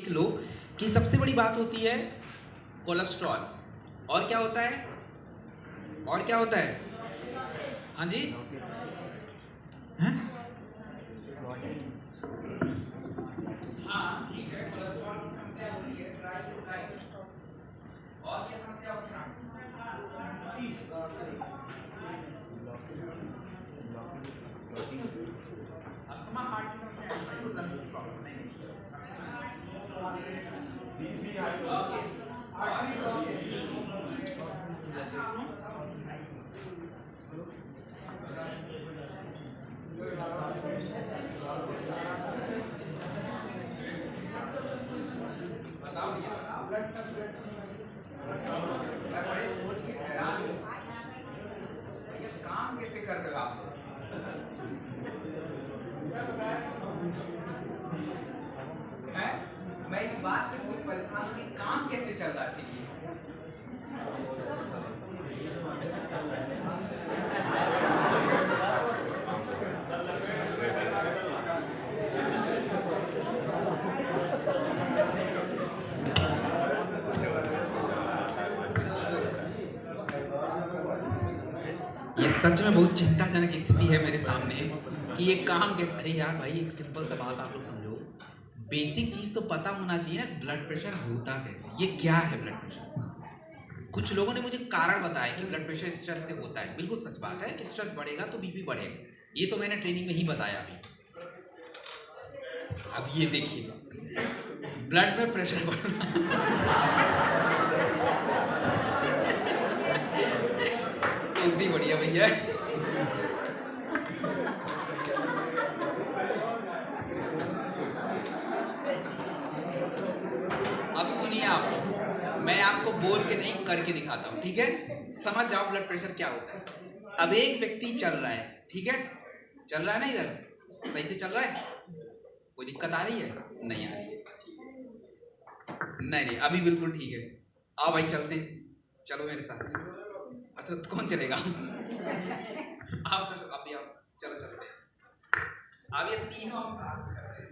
लो कि सबसे बड़ी बात होती है कोलेस्ट्रॉल। और क्या होता है? और क्या होता है? हाँ जी, हैं? हाँ ठीक है, कोलेस्ट्रॉल की समस्या होती है, ट्राइग्लिसराइड। और क्या समस्या होती है? अस्थमा, हार्ट की समस्या है, लंग्स की प्रॉब्लम नहीं। बड़े सोच के हैरान हूं, ये काम कैसे कर रहे हो आप लोग? मैं इस बात से बहुत परेशान हूं कि काम कैसे चल रहा है ठीक है? ये सच में बहुत चिंताजनक स्थिति है मेरे सामने कि ये काम कैसे। अरे यार भाई, एक सिंपल सा बात आप लोग समझो, बेसिक चीज तो पता होना चाहिए ना, ब्लड प्रेशर होता कैसे, ये क्या है ब्लड प्रेशर। कुछ लोगों ने मुझे कारण बताया कि ब्लड प्रेशर स्ट्रेस से होता है। बिल्कुल सच बात है कि स्ट्रेस बढ़ेगा तो बीपी बढ़ेगा, ये तो मैंने ट्रेनिंग में ही बताया अभी। अब ये देखिए, ब्लड में प्रेशर बढ़ना उतनी बढ़िया भैया। अब सुनिए आप लोग, मैं आपको बोल के नहीं करके दिखाता हूं, ठीक है? समझ जाओ ब्लड प्रेशर क्या होता है। अब एक व्यक्ति चल रहा है, ठीक है, चल रहा है ना, इधर सही से चल रहा है, कोई दिक्कत आ रही है? नहीं आ रही है, नहीं नहीं अभी बिल्कुल ठीक है। आओ भाई चलते हैं, चलो मेरे साथ। अच्छा तो कौन चलेगा? आप सब, आप भी आओ, चलो चलते हैं। अब ये तीनों हम साथ कर रहे हैं।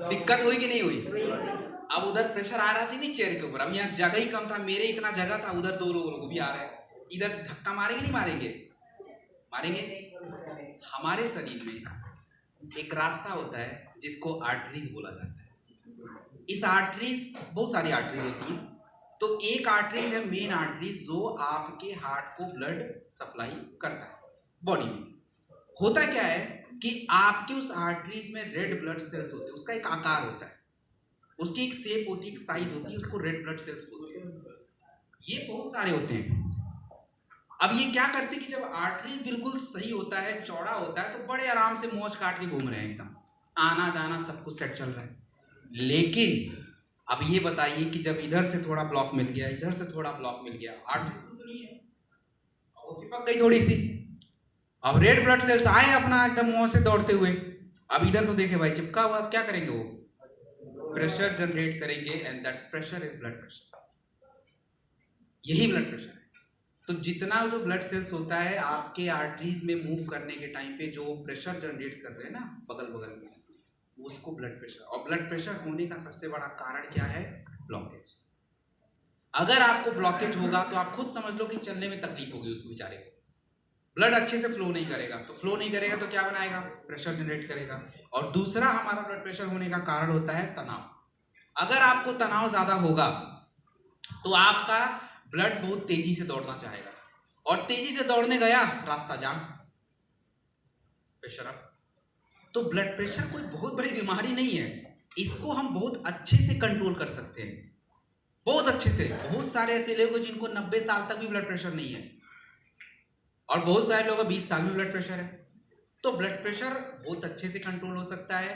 दिक्कत हुई कि नहीं हुई? अब उधर प्रेशर आ रहा थी नहीं चेयर के ऊपर, अब यहाँ जगह ही कम था, मेरे इतना जगह था, उधर दो लोगों को भी आ रहा है। इधर धक्का मारेंगे नहीं मारेंगे? मारेंगे। हमारे शरीर में एक रास्ता होता है जिसको आर्टरीज बोला जाता है। इस आर्टरीज, बहुत सारी आर्टरीज होती हैं, तो एक आर्टरीज है मेन आर्टरीज जो आपके हार्ट को ब्लड सप्लाई करता है बॉडी में। होता क्या है कि आपके उस आर्टरीज में रेड ब्लड सेल्स होते हैं, उसका एक आकार होता है, उसकी एक शेप होती है, एक साइज होती है, उसको रेड ब्लड सेल्स बोलते हैं। ये बहुत सारे होते हैं। अब ये क्या करते हैं कि जब आर्टरीज बिल्कुल सही होता है, चौड़ा होता है, तो बड़े आराम से मौज काट के घूम रहे हैं, एकदम आना जाना सब कुछ सेट चल रहा है। लेकिन अब ये बताइए कि जब इधर से थोड़ा ब्लॉक मिल गया, इधर से थोड़ा ब्लॉक मिल गया, आर्टरीज तो नहीं है, वो चिपक गई थोड़ी सी। अब रेड ब्लड सेल्स आए अपना एकदम मुंह से दौड़ते हुए, अब इधर तो देखे भाई चिपका हुआ, अब क्या करेंगे? वो प्रेशर जनरेट करेंगे, and that pressure is blood pressure. यही ब्लड प्रेशर है। तो जितना जो ब्लड सेल्स होता है आपके आर्टरीज में मूव करने के टाइम पे जो प्रेशर जनरेट कर रहे हैं ना बगल बगल में, उसको ब्लड प्रेशर। और ब्लड प्रेशर होने का सबसे बड़ा कारण क्या है? ब्लॉकेज। अगर आपको ब्लॉकेज होगा तो आप खुद समझ लो कि चलने में तकलीफ होगी उस बेचारे को, ब्लड अच्छे से फ्लो नहीं करेगा, तो फ्लो नहीं करेगा तो क्या बनाएगा? प्रेशर जनरेट करेगा। और दूसरा हमारा ब्लड प्रेशर होने का कारण होता है तनाव। अगर आपको तनाव ज्यादा होगा तो आपका ब्लड बहुत तेजी से दौड़ना चाहेगा, और तेजी से दौड़ने गया, रास्ता जाम, प्रेशर अप। तो ब्लड प्रेशर कोई बहुत बड़ी बीमारी नहीं है, इसको हम बहुत अच्छे से कंट्रोल कर सकते हैं, बहुत अच्छे से। बहुत सारे ऐसे लोग जिनको 90 साल तक भी ब्लड प्रेशर नहीं है, और बहुत सारे लोगों को 20 साल में ब्लड प्रेशर है। तो ब्लड प्रेशर बहुत अच्छे से कंट्रोल हो सकता है।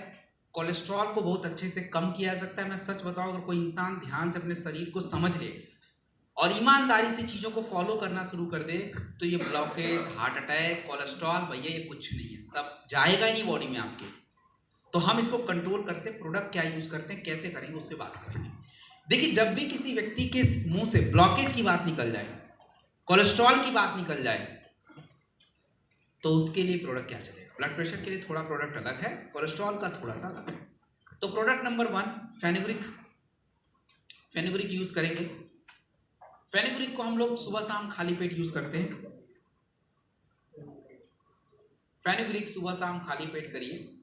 कोलेस्ट्रॉल को बहुत अच्छे से कम किया जा सकता है। मैं सच बताऊं, अगर कोई इंसान ध्यान से अपने शरीर को समझ ले और ईमानदारी से चीजों को फॉलो करना शुरू कर दे, तो ये ब्लॉकेज, हार्ट अटैक, कोलेस्ट्रॉल, भैया ये कुछ नहीं है, सब जाएगा ही नहीं बॉडी में आपके। तो हम इसको कंट्रोल करते, प्रोडक्ट क्या यूज करते हैं, कैसे करेंगे, उससे बात करेंगे। देखिए, जब भी किसी व्यक्ति के मुंह से ब्लॉकेज की बात निकल जाए, कोलेस्ट्रॉल की बात निकल जाए, तो उसके लिए प्रोडक्ट क्या चलेगा? ब्लड प्रेशर के लिए थोड़ा प्रोडक्ट अलग है, कोलेस्ट्रॉल का थोड़ा सा अलग है। तो product number 1 fenugreek. Fenugreek use करेंगे। फेनुग्रीक को हम लोग सुबह शाम खाली पेट यूज करते हैं। फेनुग्रीक सुबह शाम खाली पेट करिए।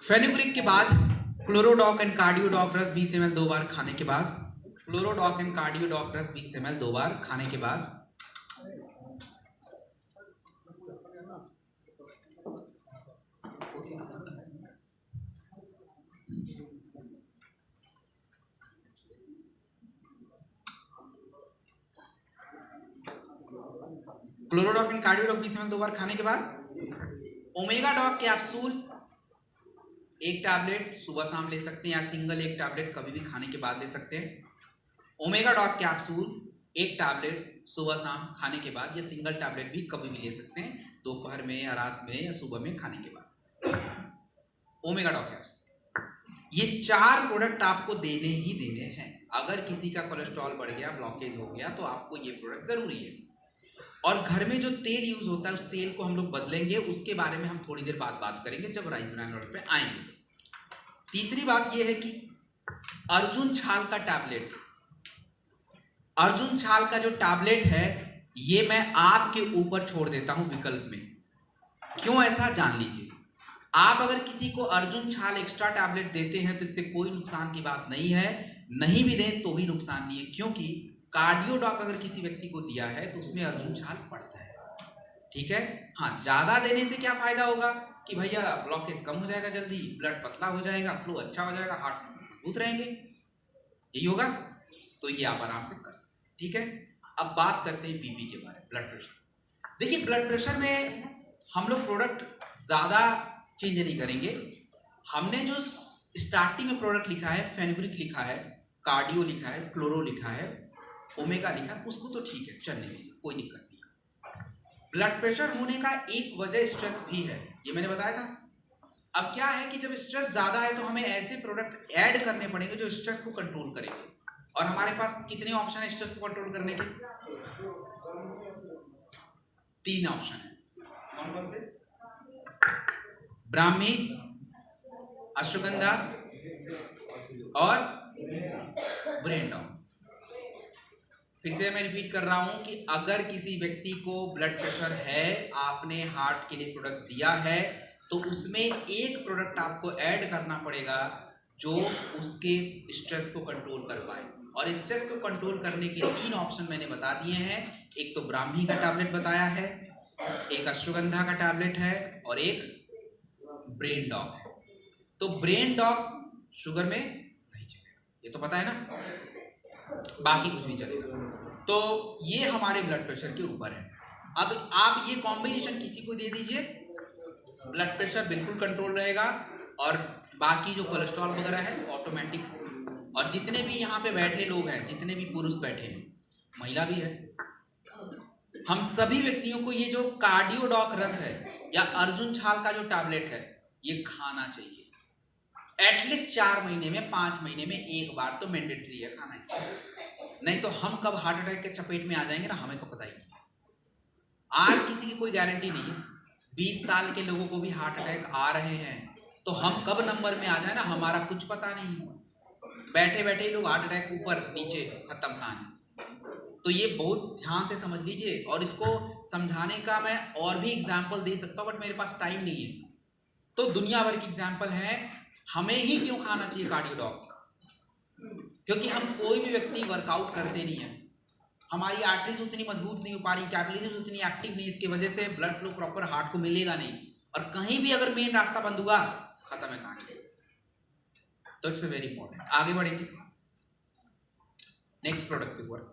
फेनुग्रीक के बाद क्लोरोडॉक एंड कार्डियोडॉक रस 20 ml 2 बार खाने के बाद, क्लोरोडॉक एंड कार्डियोडॉक रस 20 ml 2 बार खाने के बाद क्लोरोडॉक एंड कार्डियोडॉक 20 ml 2 बार खाने के बाद ओमेगा डॉक कैप्सूल एक टैबलेट सुबह शाम ले सकते हैं, या सिंगल एक टैबलेट कभी भी खाने के बाद ले सकते हैं। ओमेगा डॉक कैप्सूल एक टैबलेट सुबह शाम खाने के बाद, या सिंगल टैबलेट भी कभी भी ले सकते हैं, दोपहर में या रात में या सुबह में खाने के बाद। ओमेगा डॉक कैप्सूल, ये 4 प्रोडक्ट आपको देने ही देने हैं। अगर किसी का कोलेस्ट्रॉल बढ़ गया, ब्लॉकेज हो गया, तो आपको ये प्रोडक्ट जरूरी है। और घर में जो तेल यूज होता है उस तेल को हम लोग बदलेंगे, उसके बारे में हम थोड़ी देर बाद बात करेंगे जब राइस ब्रांड ऑर्डर पे आएंगे। तीसरी बात यह है कि अर्जुन छाल का टैबलेट, अर्जुन छाल का जो टैबलेट है ये मैं आपके ऊपर छोड़ देता हूं विकल्प में। क्यों ऐसा जान लीजिए। आप अगर किसी को अर्जुन छाल एक्स्ट्रा टैबलेट देते हैं तो इससे कोई नुकसान की बात नहीं है, नहीं भी दें तो भी नुकसान नहीं है, क्योंकि कार्डियोडॉक अगर किसी व्यक्ति को दिया है तो उसमें अर्जुन छाल पड़ता है। ठीक है। हाँ, ज्यादा देने से क्या फायदा होगा कि भैया ब्लॉकेज कम हो जाएगा, जल्दी ब्लड पतला हो जाएगा, फ्लो अच्छा हो जाएगा, हार्ट मसल मजबूत रहेंगे, यही होगा। तो ये आप आराम से कर सकते हैं। ठीक है। अब बात करते हैं बीपी के बारे में, ब्लड प्रेशर। देखिए, ब्लड प्रेशर में हम लोग प्रोडक्ट ज्यादा चेंज नहीं करेंगे। हमने जो स्टार्टिंग में प्रोडक्ट लिखा है, फेनुग्रीक लिखा है, कार्डियो लिखा है, क्लोरो लिखा है, ओमेगा लिखा है, उसको तो ठीक है, चलने देंगे, कोई दिक्कत नहीं। ब्लड प्रेशर होने का एक वजह स्ट्रेस भी है, ये मैंने बताया था। अब क्या है कि जब स्ट्रेस ज्यादा है तो हमें ऐसे प्रोडक्ट ऐड करने पड़ेंगे जो स्ट्रेस को कंट्रोल करेंगे। और हमारे पास कितने ऑप्शन है स्ट्रेस को कंट्रोल करने के? 3 ऑप्शन है। कौन कौन से? ब्राह्मी, अश्वगंधा और ब्रेन डॉग। फिर से मैं रिपीट कर रहा हूं कि अगर किसी व्यक्ति को ब्लड प्रेशर है, आपने हार्ट के लिए प्रोडक्ट दिया है, तो उसमें एक प्रोडक्ट आपको ऐड करना पड़ेगा जो उसके स्ट्रेस को कंट्रोल कर पाए। और स्ट्रेस को कंट्रोल करने के 3 ऑप्शन मैंने बता दिए हैं। एक तो ब्राह्मी का टैबलेट बताया है, एक अश्वगंधा का टैबलेट है, और एक ब्रेन डॉग है। तो ब्रेन डॉग शुगर में नहीं चलेगा, ये तो पता है ना, बाकी कुछ भी चलेगा। तो ये हमारे ब्लड प्रेशर के ऊपर है। अब आप ये कॉम्बिनेशन किसी को दे दीजिए, ब्लड प्रेशर बिल्कुल कंट्रोल रहेगा, और बाकी जो कोलेस्ट्रॉल वगैरह है ऑटोमेटिक। और जितने भी यहाँ पे बैठे लोग हैं, जितने भी पुरुष बैठे हैं, महिला भी है, हम सभी व्यक्तियों को ये जो कार्डियोडॉक रस है या अर्जुन छाल का जो टैबलेट है ये खाना चाहिए। एटलीस्ट 4 महीने में, 5 महीने में एक बार तो मैंडेटरी है खाना इसका। नहीं तो हम कब हार्ट अटैक के चपेट में आ जाएंगे ना, हमें को पता ही नहीं। आज किसी की कोई गारंटी नहीं है, 20 साल के लोगों को भी हार्ट अटैक आ रहे हैं, तो हम कब नंबर में आ जाए ना, हमारा कुछ पता नहीं। बैठे बैठे ही लोग हार्ट अटैक ऊपर नीचे खत्म कहानी। तो ये बहुत ध्यान से समझ लीजिए। और इसको समझाने का मैं और भी एग्जाम्पल दे सकता हूँ, बट मेरे पास टाइम नहीं है। तो दुनिया भर की एग्जाम्पल है। हमें ही क्यों खाना चाहिए कार्डियोडॉक? क्योंकि हम कोई भी व्यक्ति वर्कआउट करते नहीं है, हमारी आर्टरीज उतनी मजबूत नहीं हो पा रही, कैपिलरीज उतनी एक्टिव नहीं, इसकी वजह से ब्लड फ्लो प्रॉपर हार्ट को मिलेगा नहीं। और कहीं भी अगर मेन रास्ता बंद हुआ, खत्म है कहानी। तो इट्स वेरी इंपॉर्टेंट। आगे बढ़ेंगे नेक्स्ट प्रोडक्ट के ऊपर।